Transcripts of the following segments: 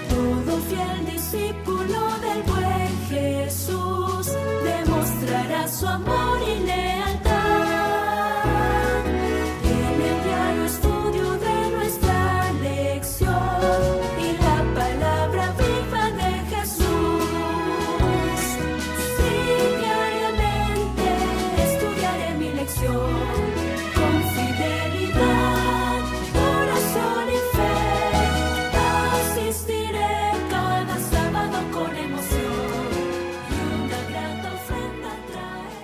Todo fiel discípulo del buen Jesús demostrará su amor y lealtad. En el diario estudio de nuestra lección y la palabra viva de Jesús. Sí, diariamente estudiaré mi lección con fidelidad, corazón y fe. Asistiré cada sábado con emoción y una grata ofrenda traeré.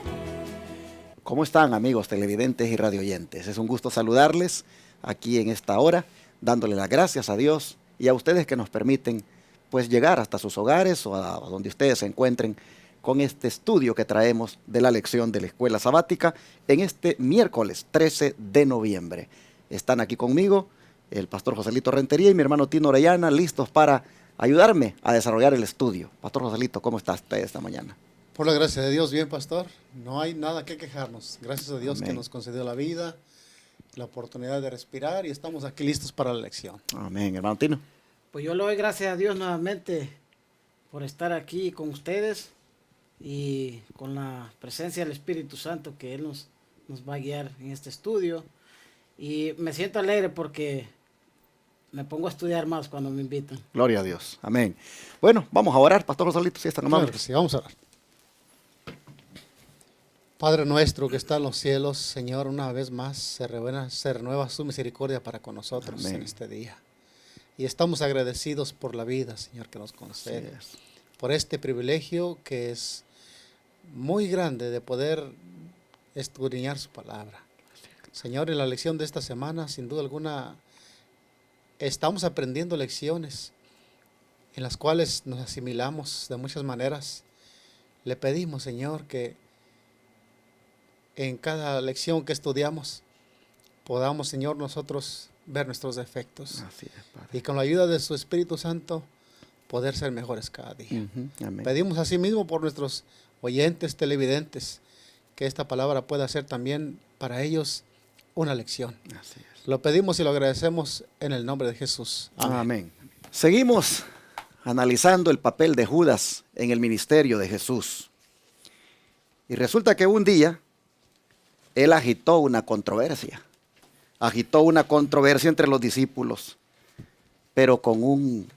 ¿Cómo están, amigos televidentes y radioyentes? Es un gusto saludarles aquí en esta hora, dándole las gracias a Dios y a ustedes que nos permiten pues llegar hasta sus hogares o a donde ustedes se encuentren con este estudio que traemos de la lección de la escuela sabática en este miércoles 13 de noviembre. Están aquí conmigo el pastor Joselito Rentería y mi hermano Tino Orellana, listos para ayudarme a desarrollar el estudio. Pastor Joselito, ¿cómo está usted esta mañana? Por la gracia de Dios, bien, pastor. No hay nada que quejarnos. Gracias a Dios Amén. que nos concedió la vida, la oportunidad de respirar y estamos aquí listos para la lección. Amén, hermano Tino. Pues yo le doy gracias a Dios nuevamente por estar aquí con ustedes y con la presencia del Espíritu Santo que Él nos va a guiar en este estudio. Y me siento alegre porque me pongo a estudiar más cuando me invitan. Gloria a Dios. Amén. Bueno, vamos a orar, pastor Joselito, si están Claro amables. que sí, vamos a orar. Padre nuestro que está en los cielos, Señor, una vez más se renueva su misericordia para con nosotros Amén. en este día. Y estamos agradecidos por la vida, Señor, que nos Así concede. es. Por este privilegio que es muy grande de poder escudriñar su palabra. Señor, en la lección de esta semana, sin duda alguna, estamos aprendiendo lecciones en las cuales nos asimilamos de muchas maneras. Le pedimos, Señor, que en cada lección que estudiamos podamos, Señor, nosotros ver nuestros defectos Así es, Padre. y con la ayuda de su Espíritu Santo poder ser mejores cada día. Ujú, amén. Pedimos asimismo por nuestros oyentes televidentes que esta palabra pueda ser también para ellos una lección. Así es. Lo pedimos y lo agradecemos en el nombre de Jesús. Amén. Amén. Seguimos analizando el papel de Judas en el ministerio de Jesús. Y resulta que un día él agitó una controversia. Agitó una controversia entre los discípulos, pero con un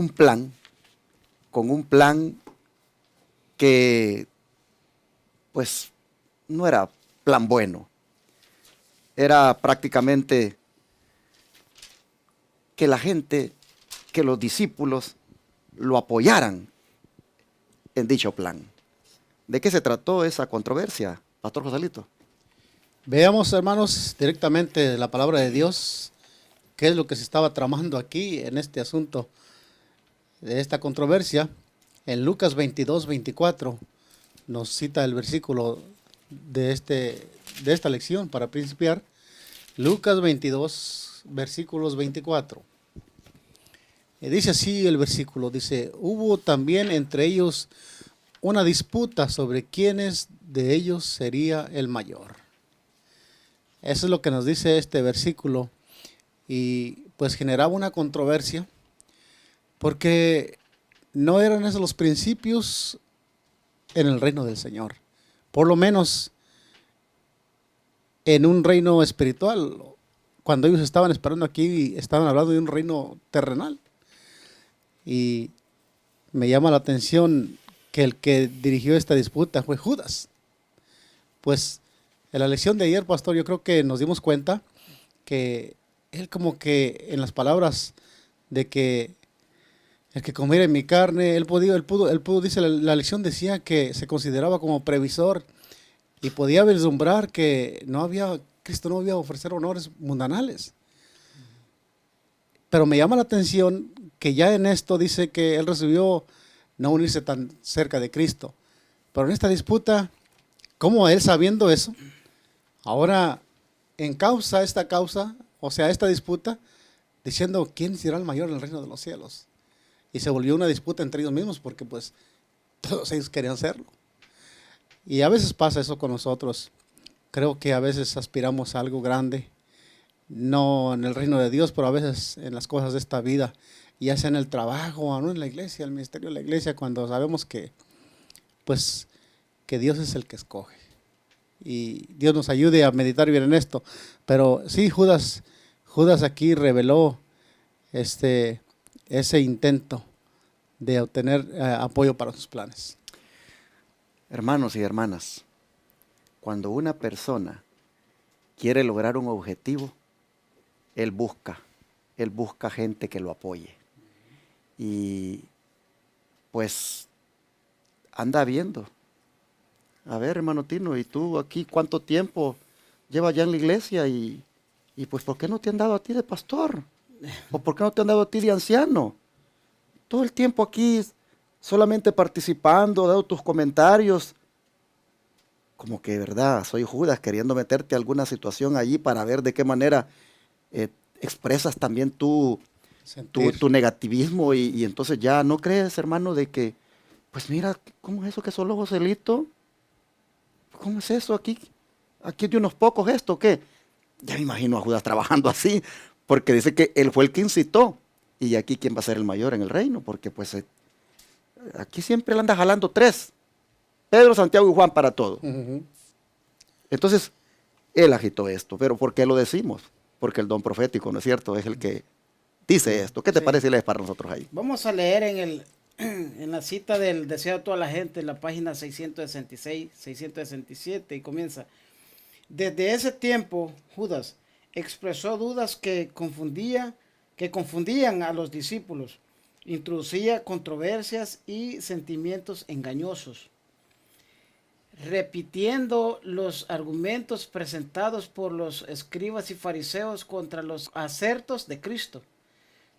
plan que pues no era plan bueno. Era prácticamente que la gente, que los discípulos lo apoyaran en dicho plan. ¿De qué se trató esa controversia, pastor Joselito? Veamos, hermanos, directamente la palabra de Dios, qué es lo que se estaba tramando aquí en este asunto de esta controversia. En Lucas 22, 24 nos cita el versículo de esta lección para principiar. Lucas 22, versículos 24. Y dice así el versículo, dice, hubo también entre ellos una disputa sobre quiénes de ellos sería el mayor. Eso es lo que nos dice este versículo y pues generaba una controversia porque no eran esos los principios en el reino del Señor. Por lo menos en un reino espiritual, cuando ellos estaban esperando aquí, estaban hablando de un reino terrenal. Y me llama la atención que el que dirigió esta disputa fue Judas. Pues en la lección de ayer, pastor, yo creo que nos dimos cuenta que él como que en las palabras de que el que comiera mi carne, él pudo, dice la lección decía que se consideraba como previsor y podía vislumbrar que Cristo no había ofrecer honores mundanales. Pero me llama la atención que ya en esto dice que él recibió no unirse tan cerca de Cristo. Pero en esta disputa, como él sabiendo eso, ahora encausa esta causa, o sea, esta disputa, diciendo quién será el mayor en el reino de los cielos. Y se volvió una disputa entre ellos mismos porque pues todos ellos querían serlo. Y a veces pasa eso con nosotros, creo que a veces aspiramos a algo grande, no en el reino de Dios, pero a veces en las cosas de esta vida, ya sea en el trabajo o no en la iglesia, el ministerio de la iglesia, cuando sabemos que, pues, que Dios es el que escoge. Y Dios nos ayude a meditar bien en esto. Pero sí, Judas aquí reveló ese intento de obtener apoyo para sus planes. Hermanos y hermanas, cuando una persona quiere lograr un objetivo, él busca gente que lo apoye. Y pues anda viendo. A ver, hermano Tino, ¿y tú aquí cuánto tiempo llevas ya en la iglesia? Y pues, ¿por qué no te han dado a ti de pastor? ¿O por qué no te han dado a ti de anciano? Todo el tiempo aquí solamente participando, dando tus comentarios. Como que, ¿verdad? Soy Judas queriendo meterte a alguna situación allí para ver de qué manera expresas también tu negativismo y entonces ya no crees, hermano, de que, pues mira, ¿cómo es eso que solo Joselito? ¿Cómo es eso aquí? Aquí de unos pocos esto, ¿qué? Ya me imagino a Judas trabajando así, porque dice que él fue el que incitó. Y aquí, ¿quién va a ser el mayor en el reino? Porque pues aquí siempre le anda jalando 3. Pedro, Santiago y Juan para todo. Entonces, él agitó esto. ¿Pero por qué lo decimos? Porque el don profético, ¿no es cierto? Es el que dice esto. ¿Qué te parece si lees para nosotros ahí? Vamos a leer en la cita del deseo de toda la gente, en la página 666, 667, y comienza. Desde ese tiempo, Judas expresó dudas que confundían a los discípulos, introducía controversias y sentimientos engañosos, repitiendo los argumentos presentados por los escribas y fariseos contra los acertos de Cristo.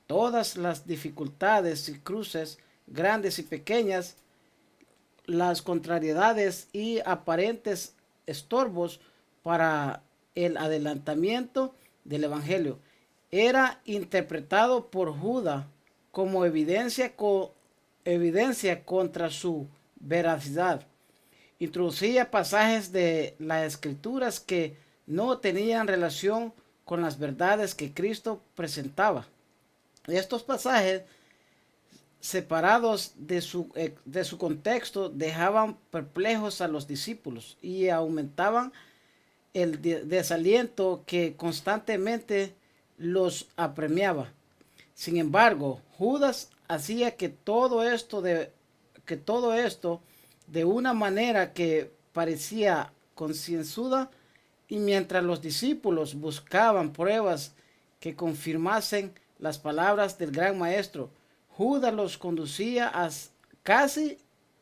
Todas las dificultades y cruces, grandes y pequeñas, las contrariedades y aparentes estorbos para el adelantamiento del Evangelio, era interpretado por Judas como evidencia contra su veracidad. Introducía pasajes de las Escrituras que no tenían relación con las verdades que Cristo presentaba. Estos pasajes, separados de su contexto, dejaban perplejos a los discípulos y aumentaban el desaliento que constantemente los apremiaba. Sin embargo, Judas hacía que todo esto de una manera que parecía concienzuda, y mientras los discípulos buscaban pruebas que confirmasen las palabras del gran maestro, Judas los conducía casi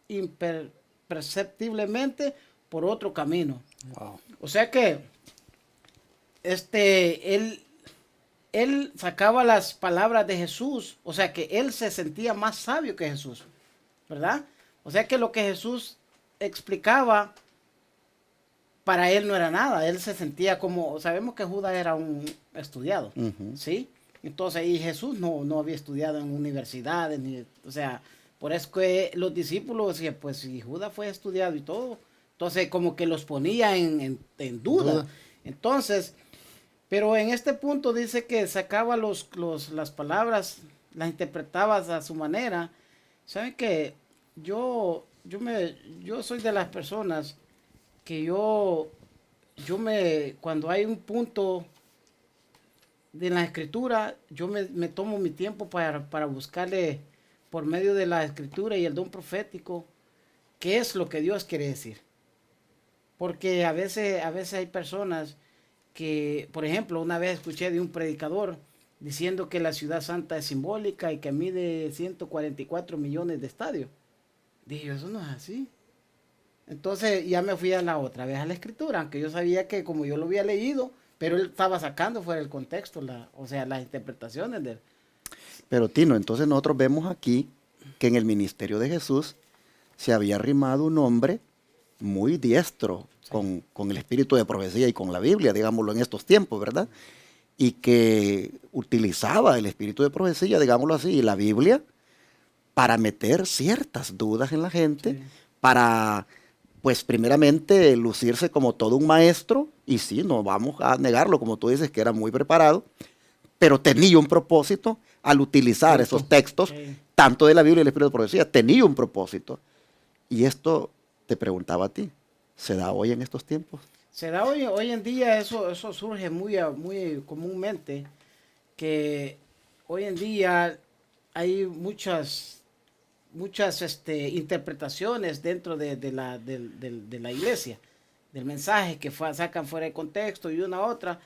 imperceptiblemente por otro camino. Wow. O sea que él sacaba las palabras de Jesús, o sea que él se sentía más sabio que Jesús, ¿verdad? O sea que lo que Jesús explicaba para él no era nada, él se sentía como, sabemos que Judas era un estudiado, ¿sí? Entonces, y Jesús no había estudiado en universidades, o sea, por eso que los discípulos decían, pues si Judas fue estudiado y todo, entonces como que los ponía en duda. Entonces, pero en este punto dice que sacaba las palabras, las interpretaba a su manera. ¿Saben qué? Yo soy de las personas que cuando hay un punto de la escritura, yo me tomo mi tiempo para buscarle por medio de la escritura y el don profético qué es lo que Dios quiere decir. Porque a veces hay personas que, por ejemplo, una vez escuché de un predicador diciendo que la ciudad santa es simbólica y que mide 144 millones de estadios. Dije, eso no es así. Entonces ya me fui a la otra vez a la escritura, aunque yo sabía que como yo lo había leído, pero él estaba sacando fuera del contexto, o sea, las interpretaciones de él. Pero Tino, entonces nosotros vemos aquí que en el ministerio de Jesús se había arrimado un hombre muy diestro con el espíritu de profecía y con la Biblia, digámoslo en estos tiempos, ¿verdad? Y que utilizaba el espíritu de profecía, digámoslo así, y la Biblia para meter ciertas dudas en la gente, para pues primeramente lucirse como todo un maestro, y sí, no vamos a negarlo, como tú dices, que era muy preparado, pero tenía un propósito al utilizar esos textos, Sí. tanto de la Biblia y el Espíritu de Profecía, tenía un propósito. Y esto te preguntaba a ti, ¿se da hoy en estos tiempos? Se da hoy en día, eso surge muy comúnmente, que hoy en día hay muchas interpretaciones dentro de la iglesia, del mensaje que sacan fuera de contexto y una a otra,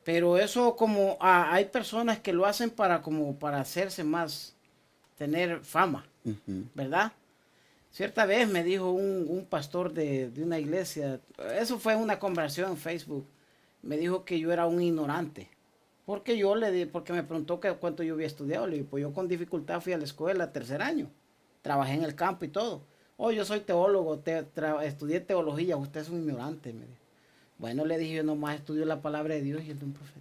pero eso como hay personas que lo hacen para hacerse más, tener fama, Ujú. ¿verdad? Cierta vez me dijo un pastor de una iglesia, eso fue una conversación en Facebook, me dijo que yo era un ignorante. Porque porque me preguntó que cuánto yo había estudiado. Le dije, pues yo con dificultad fui a la escuela, tercer año. Trabajé en el campo y todo. Oh, yo soy teólogo, estudié teología, usted es un ignorante, me dijo. Bueno, le dije, yo nomás estudio la palabra de Dios y el de un profeta.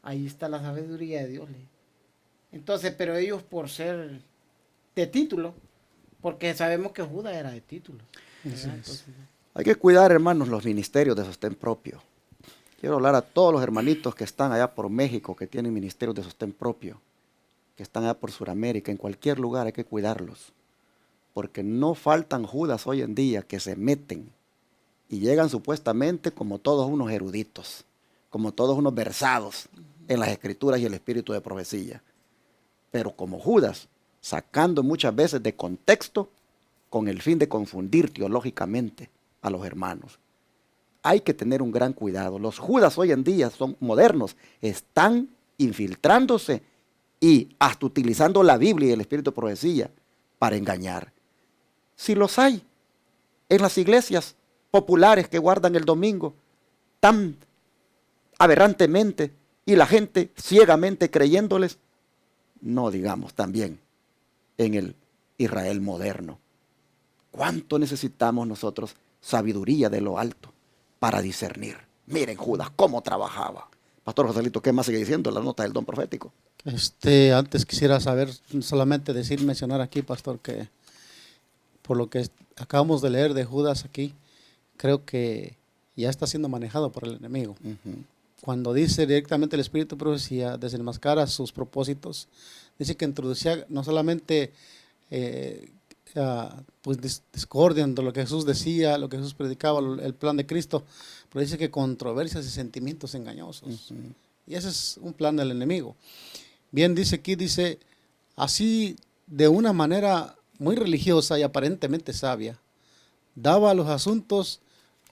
Ahí está la sabiduría de Dios, le dije. Entonces, pero ellos por ser de título, porque sabemos que Judas era de título. ¿verdad? Entonces, Hay que cuidar, hermanos, los ministerios de sostén propio. Quiero hablar a todos los hermanitos que están allá por México, que tienen ministerios de sostén propio, que están allá por Sudamérica, en cualquier lugar hay que cuidarlos. Porque no faltan Judas hoy en día que se meten y llegan supuestamente como todos unos eruditos, como todos unos versados en las escrituras y el espíritu de profecía. Pero como Judas, sacando muchas veces de contexto con el fin de confundir teológicamente a los hermanos. Hay que tener un gran cuidado. Los Judas hoy en día son modernos, están infiltrándose y hasta utilizando la Biblia y el espíritu de profecía para engañar. Si los hay en las iglesias populares que guardan el domingo tan aberrantemente y la gente ciegamente creyéndoles, no digamos también en el Israel moderno. ¿Cuánto necesitamos nosotros sabiduría de lo alto para discernir? Miren Judas cómo trabajaba. Pastor Joselito, ¿qué más sigue diciendo la nota del don profético? Antes quisiera saber, solamente mencionar aquí, pastor, que por lo que acabamos de leer de Judas aquí, creo que ya está siendo manejado por el enemigo. Cuando dice directamente el espíritu de profecía, desenmascara sus propósitos, dice que introducía no solamente pues discordia entre lo que Jesús decía, lo que Jesús predicaba, el plan de Cristo, pero dice que controversias y sentimientos engañosos. Y ese es un plan del enemigo. Bien, dice aquí, así de una manera muy religiosa y aparentemente sabia, daba a los asuntos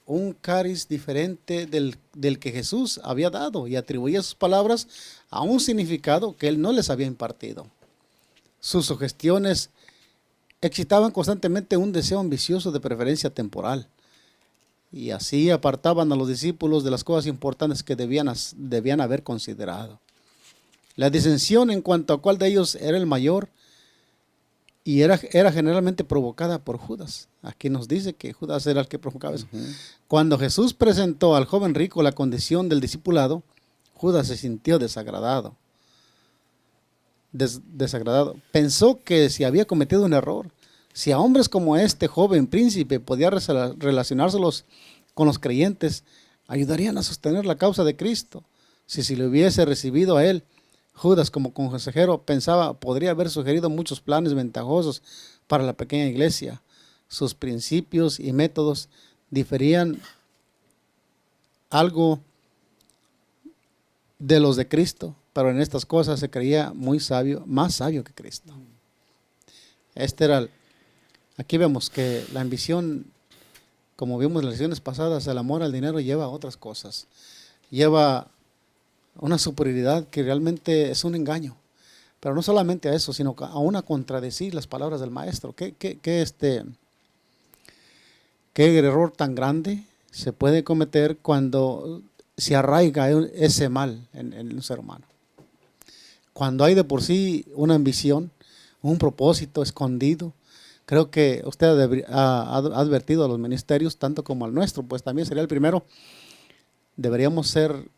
un cariz diferente del que Jesús había dado y atribuía sus palabras a un significado que él no les había impartido. Sus sugestiones excitaban constantemente un deseo ambicioso de preferencia temporal y así apartaban a los discípulos de las cosas importantes que debían haber considerado. La disensión en cuanto a cuál de ellos era el mayor y era generalmente provocada por Judas. Aquí nos dice que Judas era el que provocaba eso. Cuando Jesús presentó al joven rico la condición del discipulado, Judas se sintió desagradado. Desagradado. Pensó que si había cometido un error, si a hombres como este joven príncipe podía relacionárselos con los creyentes, ayudarían a sostener la causa de Cristo. Si le hubiese recibido a él, Judas como consejero pensaba podría haber sugerido muchos planes ventajosos para la pequeña iglesia. Sus principios y métodos diferían algo de los de Cristo, pero en estas cosas se creía muy sabio, más sabio que Cristo. Aquí vemos que la ambición, como vimos en las lecciones pasadas, el amor al dinero lleva a otras cosas. Lleva una superioridad que realmente es un engaño. Pero no solamente a eso, sino aún a contradecir las palabras del maestro. ¿Qué error tan grande se puede cometer cuando se arraiga ese mal en un ser humano? Cuando hay de por sí una ambición, un propósito escondido. Creo que usted ha advertido a los ministerios, tanto como al nuestro, pues también sería el primero. Deberíamos ser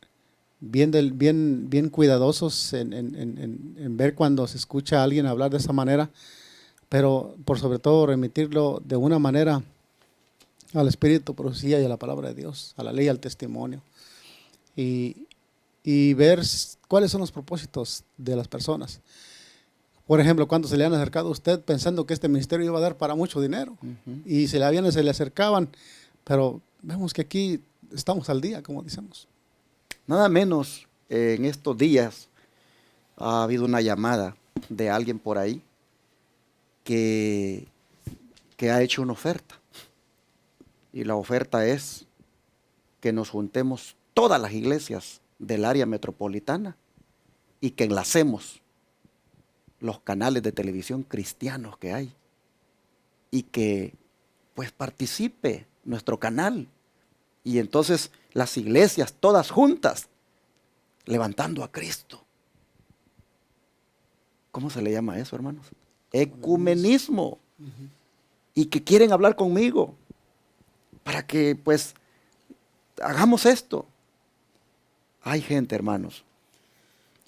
bien cuidadosos en ver cuando se escucha a alguien hablar de esa manera, pero por sobre todo remitirlo de una manera al espíritu, profecía y a la palabra de Dios, a la ley, al testimonio. Y ver cuáles son los propósitos de las personas. Por ejemplo, cuando se le han acercado a usted pensando que este ministerio iba a dar para mucho dinero, y se le acercaban, pero vemos que aquí estamos al día, como decimos. Nada menos, en estos días ha habido una llamada de alguien por ahí que ha hecho una oferta. Y la oferta es que nos juntemos todas las iglesias del área metropolitana y que enlacemos los canales de televisión cristianos que hay y que pues participe nuestro canal, y entonces las iglesias todas juntas levantando a Cristo. ¿Cómo se le llama eso, hermanos? Ecumenismo. Y que quieren hablar conmigo para que pues hagamos esto. Hay gente, hermanos,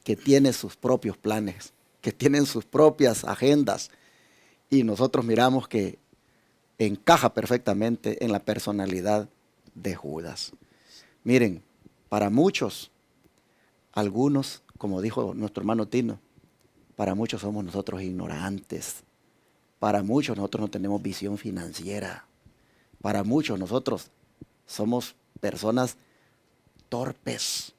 que tiene sus propios planes, que tienen sus propias agendas, y nosotros miramos que encaja perfectamente en la personalidad de Judas. Miren, para muchos, algunos, como dijo nuestro hermano Tino, para muchos somos nosotros ignorantes. Para muchos nosotros no tenemos visión financiera. Para muchos nosotros somos personas torpes,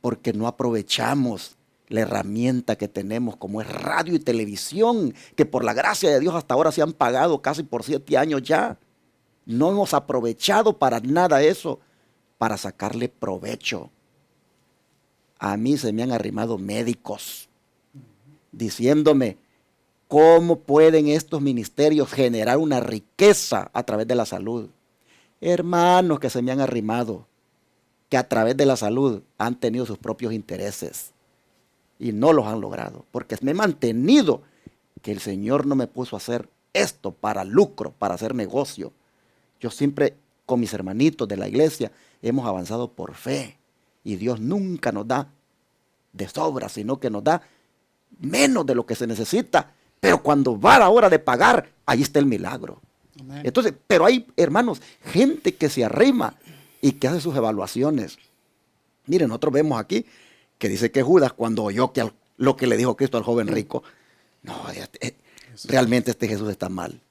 porque no aprovechamos la herramienta que tenemos, como es radio y televisión, que por la gracia de Dios hasta ahora se han pagado casi por 7 años ya. No hemos aprovechado para nada eso, para sacarle provecho. A mí se me han arrimado médicos diciéndome cómo pueden estos ministerios generar una riqueza a través de la salud. Hermanos que se me han arrimado, que a través de la salud han tenido sus propios intereses y no los han logrado, porque me he mantenido que el Señor no me puso a hacer esto para lucro, para hacer negocio. Yo siempre con mis hermanitos de la iglesia hemos avanzado por fe, y Dios nunca nos da de sobra, sino que nos da menos de lo que se necesita, pero cuando va la hora de pagar, ahí está el milagro. Amén. Entonces, pero hay, hermanos, gente que se arrima y que hace sus evaluaciones. Miren, nosotros vemos aquí que dice que Judas, cuando oyó que lo que le dijo Cristo al joven rico, no, realmente este Jesús está mal.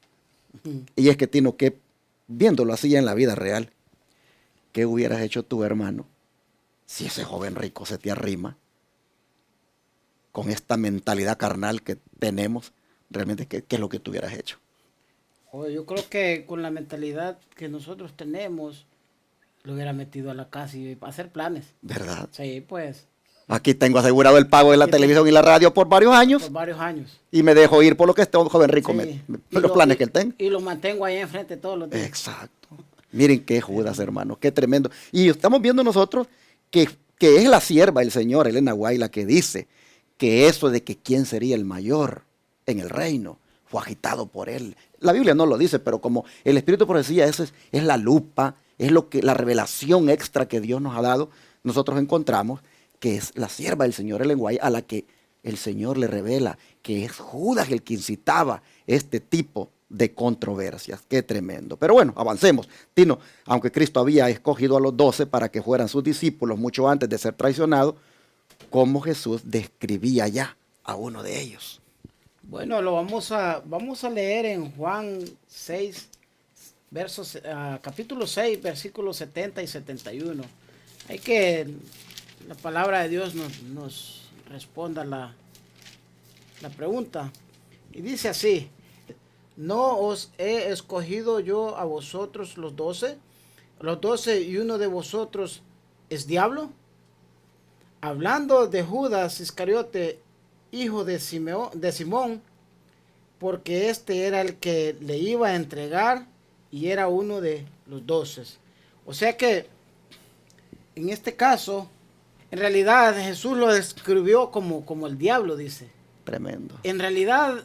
Y es que, Tino, que viéndolo así ya en la vida real, ¿qué hubieras hecho tú, hermano, si ese joven rico se te arrima con esta mentalidad carnal que tenemos? Realmente, ¿qué es lo que tú hubieras hecho? Yo creo que con la mentalidad que nosotros tenemos, lo hubiera metido a la casa y a hacer planes. ¿Verdad? Sí, pues. Aquí tengo asegurado el pago de la televisión y la radio por varios años. Por varios años. Y me dejo ir por lo que este joven rico, Sí. los planes que él tenga. Y lo mantengo ahí enfrente todos los días. Exacto. Miren qué Judas, hermano, qué tremendo. Y estamos viendo nosotros que es la sierva del Señor, Elena White, la que dice que eso de que quién sería el mayor en el reino fue agitado por él. La Biblia no lo dice, pero como el Espíritu de Profecía, es la lupa, es lo que la revelación extra que Dios nos ha dado. Nosotros encontramos que es la sierva del Señor, Ellen White, a la que el Señor le revela que es Judas el que incitaba este tipo de controversias. Qué tremendo. Pero bueno, avancemos. Tino, aunque Cristo había escogido a los 12 para que fueran sus discípulos mucho antes de ser traicionado, ¿cómo Jesús describía ya a uno de ellos? Bueno, lo vamos a leer en Juan 6, capítulo 6, versículos 70 y 71. Hay que la palabra de Dios nos responda la pregunta. Y dice así: ¿no os he escogido yo a vosotros los 12? ¿Los 12 y uno de vosotros es diablo? Hablando de Judas Iscariote, hijo de Simón, porque este era el que le iba a entregar y era uno de los 12. O sea que, en este caso, en realidad Jesús lo describió como el diablo, dice. Tremendo. En realidad,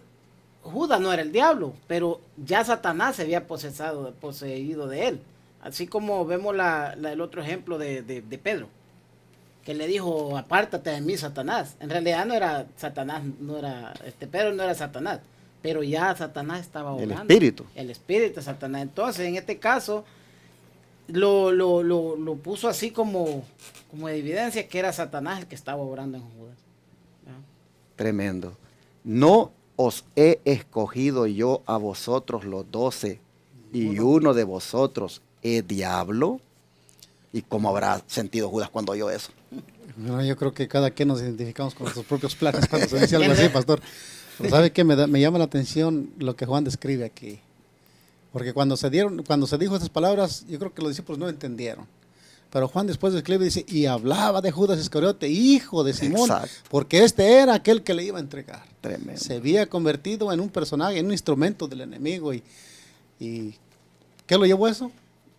Judas no era el diablo, pero ya Satanás se había poseído de él. Así como vemos el otro ejemplo de Pedro, que le dijo: apártate de mí, Satanás. En realidad no era Satanás, Pedro no era Satanás, pero ya Satanás estaba El obrando. espíritu. El espíritu de Satanás. Entonces, en este caso, lo puso así como evidencia que era Satanás el que estaba obrando en Judas. ¿Ya? Tremendo. No os he escogido yo a vosotros los 12 y uno de vosotros es diablo. ¿Y cómo habrá sentido Judas cuando oyó eso? No, yo creo que cada quien nos identificamos con nuestros propios planes cuando se dice algo así, pastor. Pero ¿sabe qué? Me llama la atención lo que Juan describe aquí. Porque cuando se dijo estas palabras, yo creo que los discípulos no entendieron. Pero Juan después describe y dice, y hablaba de Judas Iscariote, hijo de Simón, Exacto. porque este era aquel que le iba a entregar. Tremendo. Se había convertido en un personaje, en un instrumento del enemigo. ¿Y qué lo llevó a eso?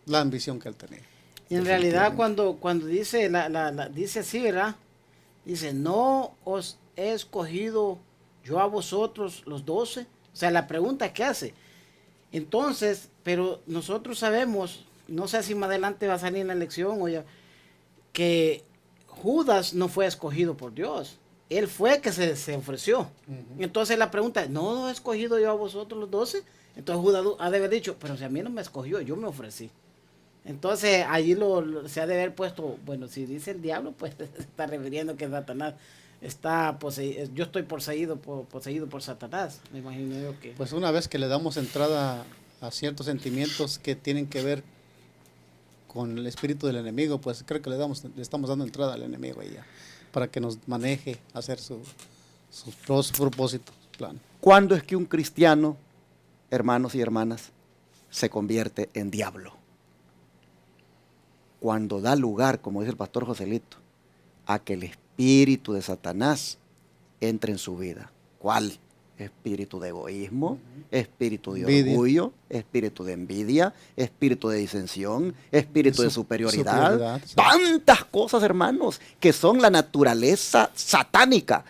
La ambición que él tenía. Y en realidad cuando dice, dice así, ¿verdad? Dice, no os he escogido yo a vosotros los 12. O sea, la pregunta que hace. Entonces, pero nosotros sabemos, no sé si más adelante va a salir en la lección o ya, que Judas no fue escogido por Dios. Él fue que se ofreció. Entonces la pregunta, ¿no he escogido yo a vosotros los 12? Entonces Judas ha de haber dicho, pero si a mí no me escogió, yo me ofrecí. Entonces allí se ha de haber puesto, bueno, si dice el diablo, pues se está refiriendo que Satanás está poseído. Yo estoy poseído por Satanás, me imagino yo que. Pues una vez que le damos entrada a ciertos sentimientos que tienen que ver con el espíritu del enemigo, pues creo que le estamos dando entrada al enemigo ahí ya, para que nos maneje a hacer sus propósitos, su plan. ¿Cuándo es que un cristiano, hermanos y hermanas, se convierte en diablo? Cuando da lugar, como dice el pastor Joselito, a que el espíritu de Satanás entre en su vida. ¿Cuál? Espíritu de egoísmo, espíritu de Envidia. orgullo, espíritu de envidia, espíritu de disensión, espíritu de superioridad. Sí. Tantas cosas, hermanos, que son la naturaleza satánica.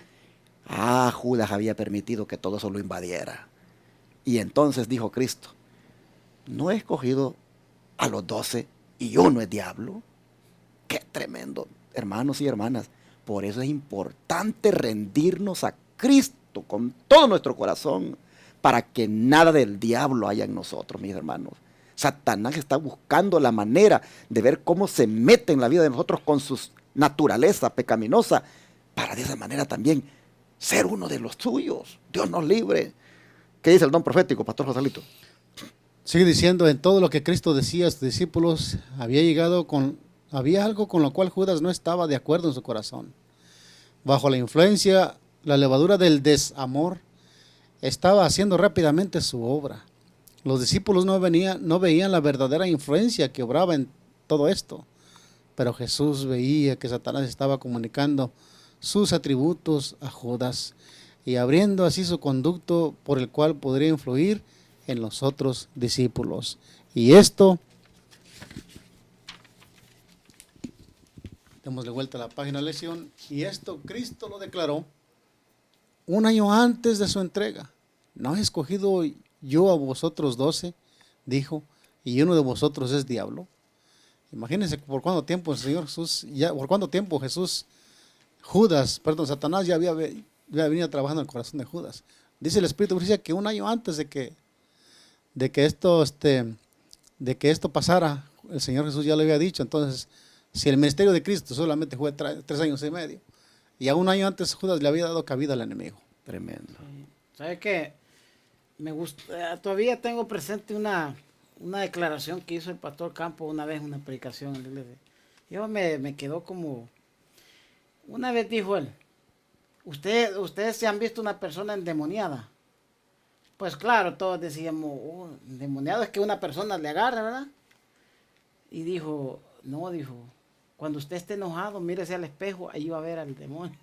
Judas había permitido que todo eso lo invadiera. Y entonces dijo Cristo, ¿no he escogido a los 12 y uno es diablo? Qué tremendo, hermanos y hermanas. Por eso es importante rendirnos a Cristo con todo nuestro corazón, para que nada del diablo haya en nosotros, mis hermanos. Satanás está buscando la manera de ver cómo se mete en la vida de nosotros con su naturaleza pecaminosa, para de esa manera también ser uno de los suyos. Dios nos libre. ¿Qué dice el don profético, pastor Joselito? Sigue diciendo, en todo lo que Cristo decía a sus discípulos, había algo con lo cual Judas no estaba de acuerdo en su corazón. Bajo la influencia, la levadura del desamor estaba haciendo rápidamente su obra. Los discípulos no veían la verdadera influencia que obraba en todo esto, pero Jesús veía que Satanás estaba comunicando sus atributos a Judas y abriendo así su conducto por el cual podría influir en los otros discípulos. Y esto, démosle vuelta a la página de lección, y esto Cristo lo declaró un año antes de su entrega. ¿No he escogido yo a vosotros 12? Dijo, y uno de vosotros es diablo. Imagínense por cuánto tiempo Satanás ya había venido trabajando en el corazón de Judas. Dice el Espíritu que un año antes de que esto pasara, el Señor Jesús ya lo había dicho. Entonces, si el ministerio de Cristo solamente fue 3 años y medio, y a un año antes Judas le había dado cabida al enemigo. Tremendo. ¿Sabe qué? Me gusta, todavía tengo presente una declaración que hizo el pastor Campos una vez en una predicación en la iglesia. Yo me quedó como, una vez dijo él, ustedes se han visto una persona endemoniada. Pues claro, todos decíamos, endemoniado es que una persona le agarra, ¿verdad? Y dijo, cuando usted esté enojado, mírese al espejo, ahí va a ver al demonio.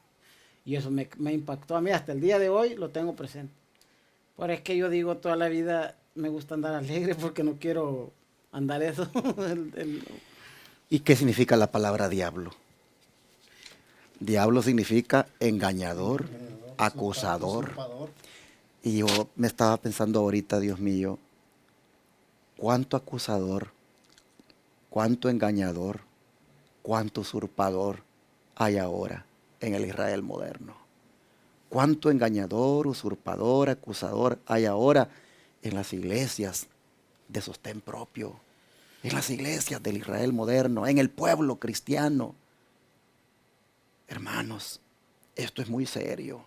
Y eso me impactó a mí, hasta el día de hoy lo tengo presente. Pero es que yo digo, toda la vida me gusta andar alegre porque no quiero andar eso. ¿Y qué significa la palabra diablo? Diablo significa engañador, acusador. Y yo me estaba pensando ahorita, Dios mío, cuánto acusador, cuánto engañador, cuánto usurpador hay ahora en el Israel moderno. cuánto engañador, usurpador, acusador hay ahora en las iglesias de sostén propio, en las iglesias del Israel moderno, en el pueblo cristiano. Hermanos, esto es muy serio.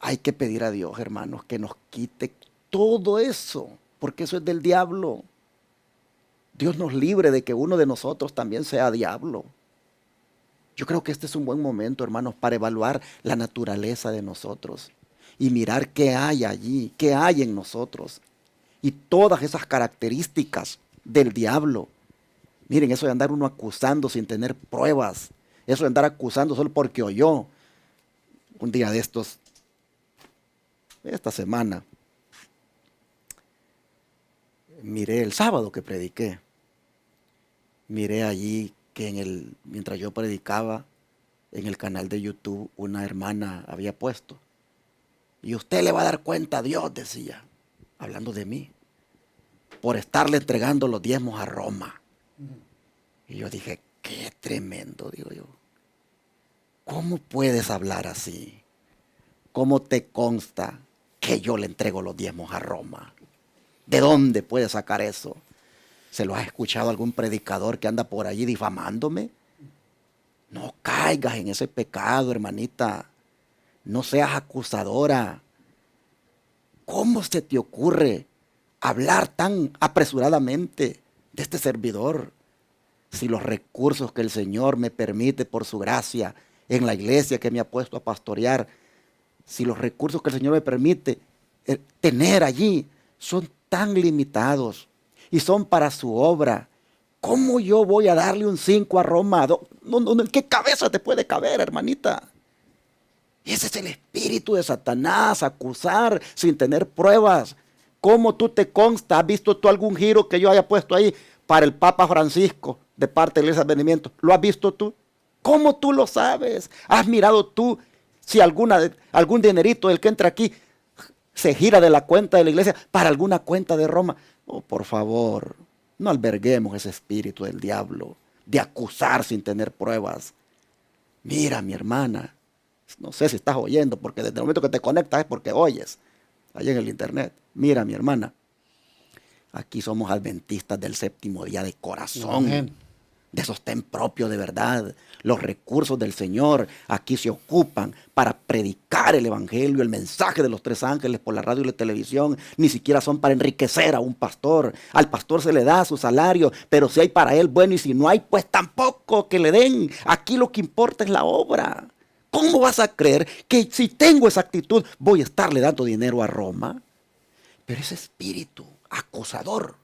Hay que pedir a Dios, hermanos, que nos quite todo eso, porque eso es del diablo. Dios nos libre de que uno de nosotros también sea diablo. Yo creo que este es un buen momento, hermanos, para evaluar la naturaleza de nosotros y mirar qué hay allí, qué hay en nosotros. Y todas esas características del diablo. Miren, eso de andar uno acusando sin tener pruebas, eso de andar acusando solo porque oyó. Un día de estos, esta semana, miré el sábado que prediqué, miré allí que mientras yo predicaba, en el canal de YouTube, una hermana había puesto, y usted le va a dar cuenta a Dios, decía, hablando de mí, por estarle entregando los diezmos a Roma. Y yo dije, qué tremendo, digo yo. ¿Cómo puedes hablar así? ¿Cómo te consta que yo le entrego los diezmos a Roma? ¿De dónde puedes sacar eso? ¿Se lo has escuchado a algún predicador que anda por allí difamándome? No caigas en ese pecado, hermanita. No seas acusadora. ¿Cómo se te ocurre hablar tan apresuradamente de este servidor? Si los recursos que el Señor me permite por su gracia en la iglesia que me ha puesto a pastorear, si los recursos que el Señor me permite tener allí son tan limitados y son para su obra, ¿cómo yo voy a darle un 5 a Roma? ¿En qué cabeza te puede caber, hermanita? Ese es el espíritu de Satanás, acusar sin tener pruebas. ¿Cómo tú te consta? ¿Has visto tú algún giro que yo haya puesto ahí para el Papa Francisco de parte de la Iglesia de Advenimiento? ¿Lo has visto tú? ¿Cómo tú lo sabes? ¿Has mirado tú si algún dinerito del que entra aquí se gira de la cuenta de la iglesia para alguna cuenta de Roma? Oh, por favor, no alberguemos ese espíritu del diablo de acusar sin tener pruebas. Mira, mi hermana, no sé si estás oyendo, porque desde el momento que te conectas es porque oyes, allá en el internet. Mira, mi hermana, aquí somos adventistas del séptimo día de corazón. Amén. De sostén propio de verdad. Los recursos del Señor aquí se ocupan para predicar el evangelio, el mensaje de los 3 ángeles por la radio y la televisión. Ni siquiera son para enriquecer a un pastor. Al pastor se le da su salario, pero si hay para él, bueno, y si no hay, pues tampoco que le den. Aquí lo que importa es la obra. ¿Cómo vas a creer que si tengo esa actitud voy a estarle dando dinero a Roma? Pero ese espíritu acusador,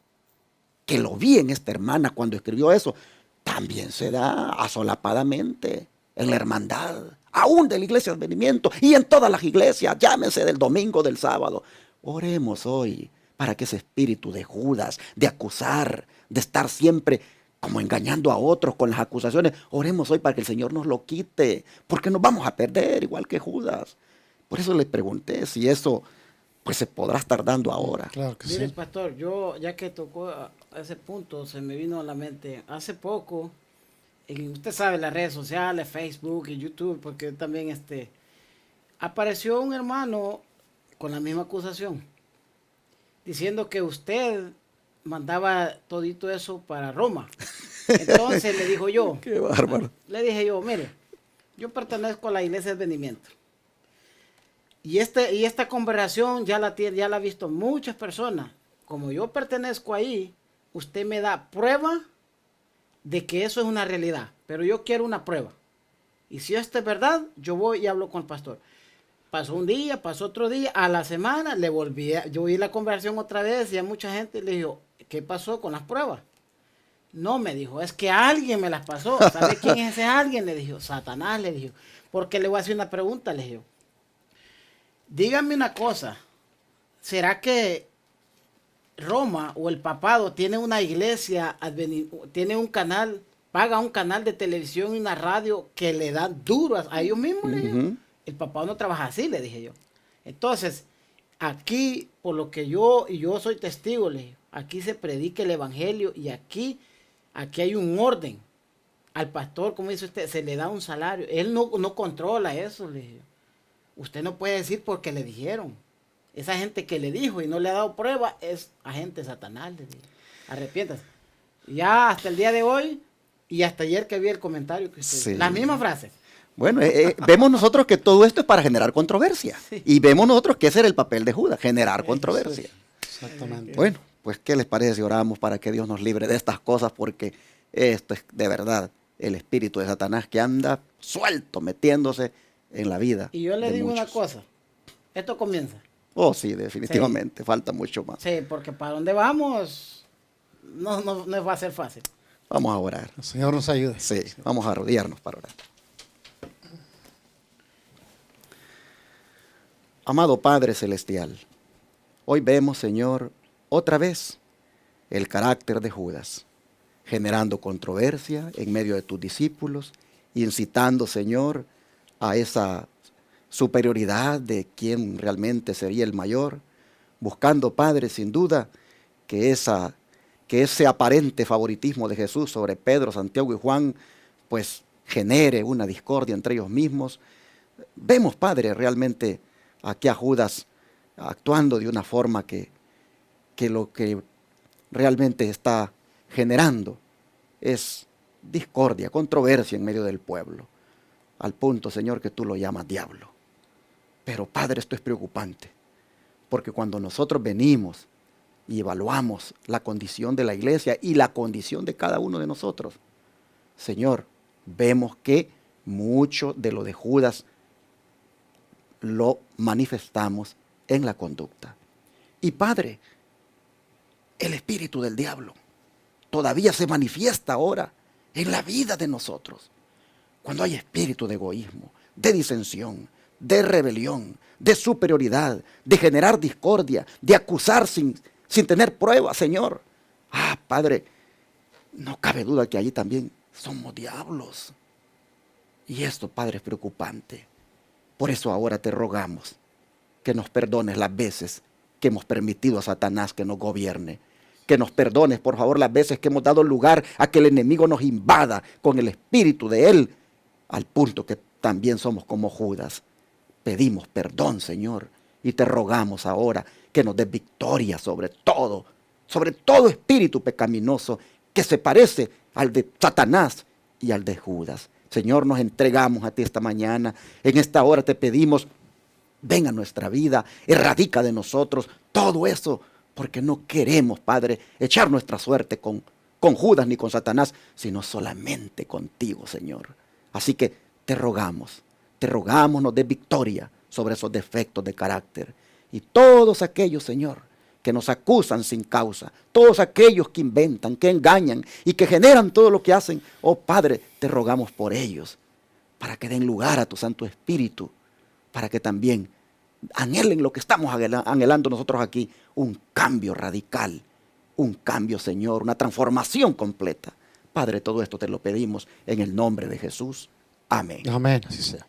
que lo vi en esta hermana cuando escribió eso, también se da asolapadamente en la hermandad, aún de la iglesia de Advenimiento y en todas las iglesias, llámese del domingo, del sábado. Oremos hoy para que ese espíritu de Judas, de acusar, de estar siempre como engañando a otros con las acusaciones, oremos hoy para que el Señor nos lo quite, porque nos vamos a perder igual que Judas. Por eso le pregunté si eso pues se podrá estar dando ahora. Claro que Mire, sí. pastor, yo ya que tocó a ese punto, se me vino a la mente hace poco, usted sabe, las redes sociales, Facebook y YouTube, porque también apareció un hermano con la misma acusación, diciendo que usted mandaba todito eso para Roma. Entonces le dijo yo, Qué bárbaro. le dije yo, mire, yo pertenezco a la iglesia de Advenimiento. Y esta conversación ya la ha visto muchas personas. Como yo pertenezco ahí, usted me da prueba de que eso es una realidad. Pero yo quiero una prueba. Y si esto es verdad, yo voy y hablo con el pastor. Pasó un día, pasó otro día, a la semana yo oí la conversación otra vez y a mucha gente le dijo, ¿qué pasó con las pruebas? No, me dijo, es que alguien me las pasó. ¿Sabe quién es ese alguien? Le dijo, Satanás, le dijo. Porque le voy a hacer una pregunta, le dijo. Dígame una cosa, ¿será que Roma o el papado tiene una iglesia, tiene un canal, paga un canal de televisión y una radio que le dan duro a ellos mismos? Le dije. El papado no trabaja así, le dije yo. Entonces, aquí, por lo que yo soy testigo, le dije, aquí se predica el evangelio y aquí hay un orden. Al pastor, como dice usted, se le da un salario. Él no controla eso, le dije. usted no puede decir porque le dijeron. Esa gente que le dijo y no le ha dado prueba es agente de Satanás. Le digo. Arrepiéntase. Ya hasta el día de hoy y hasta ayer que vi el comentario que usted, Sí. la misma frase. Bueno, vemos nosotros que todo esto es para generar controversia. Sí. Y vemos nosotros que ese era el papel de Judas, generar controversia. Exactamente. Bueno, pues ¿qué les parece si oramos para que Dios nos libre de estas cosas? Porque esto es de verdad el espíritu de Satanás que anda suelto, metiéndose en la vida. Y yo le de digo una muchos. cosa. Esto comienza. Oh, sí, definitivamente, falta mucho más. Sí, porque para dónde vamos no va a ser fácil. Vamos a orar. El Señor nos ayude. Sí, vamos a arrodillarnos para orar. Amado Padre Celestial, hoy vemos, Señor, otra vez el carácter de Judas, generando controversia en medio de tus discípulos, incitando, Señor, a esa superioridad de quién realmente sería el mayor, buscando, Padre, sin duda, que ese aparente favoritismo de Jesús sobre Pedro, Santiago y Juan, pues genere una discordia entre ellos mismos. Vemos, Padre, realmente aquí a Judas actuando de una forma que lo que realmente está generando es discordia, controversia en medio del pueblo, al punto, Señor, que tú lo llamas diablo. Pero, Padre, esto es preocupante, porque cuando nosotros venimos y evaluamos la condición de la iglesia y la condición de cada uno de nosotros, Señor, vemos que mucho de lo de Judas lo manifestamos en la conducta. Y Padre, el espíritu del diablo todavía se manifiesta ahora en la vida de nosotros. Cuando hay espíritu de egoísmo, de disensión, de rebelión, de superioridad, de generar discordia, de acusar sin tener pruebas, Señor. Ah, Padre, no cabe duda que allí también somos diablos. Y esto, Padre, es preocupante. Por eso ahora te rogamos que nos perdones las veces que hemos permitido a Satanás que nos gobierne. Que nos perdones, por favor, las veces que hemos dado lugar a que el enemigo nos invada con el espíritu de él, al punto que también somos como Judas. Pedimos perdón, Señor, y te rogamos ahora que nos des victoria sobre todo espíritu pecaminoso que se parece al de Satanás y al de Judas. Señor, nos entregamos a ti esta mañana. En esta hora te pedimos, ven a nuestra vida, erradica de nosotros todo eso, porque no queremos, Padre, echar nuestra suerte con Judas ni con Satanás, sino solamente contigo, Señor. Así que te rogamos, nos des victoria sobre esos defectos de carácter. Y todos aquellos, Señor, que nos acusan sin causa, todos aquellos que inventan, que engañan y que generan todo lo que hacen, oh Padre, te rogamos por ellos, para que den lugar a tu Santo Espíritu, para que también anhelen lo que estamos anhelando nosotros aquí, un cambio radical, un cambio, Señor, una transformación completa. Padre, todo esto te lo pedimos en el nombre de Jesús. Amén. Amén. Así sea.